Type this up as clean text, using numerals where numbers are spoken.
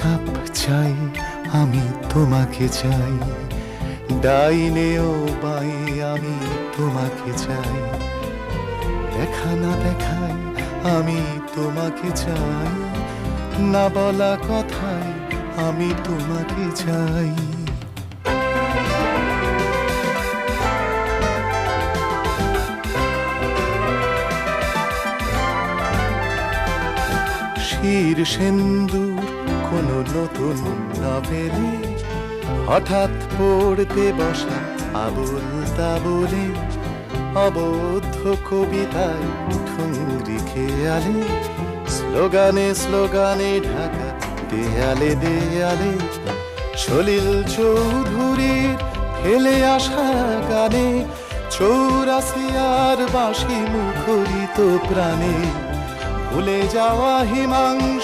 Cup চাই, আমি তোমাকে চাই, ডাইনে ও বাই আমি তোমাকে চাই, দেখা না দেখাই আমি তোমাকে চাই, না বলা কথায় আমি তোমাকে চাই। শির সেন্দুর কোনো নতুন নভেলে হঠাৎ পড়তে বসা আবুল তাবুলে, অবদ্ধ কবিতায় ঠুংরি খেয়ালে, স্লোগানে স্লোগানে ঢাকা দেয়ালে দেয়ালে, সলিল চৌধুরীর ফেলে আসা গানে, চৌরাসিয়ার বাঁশি মুখরিত প্রাণে, ভুলে যাওয়া হিমাংশু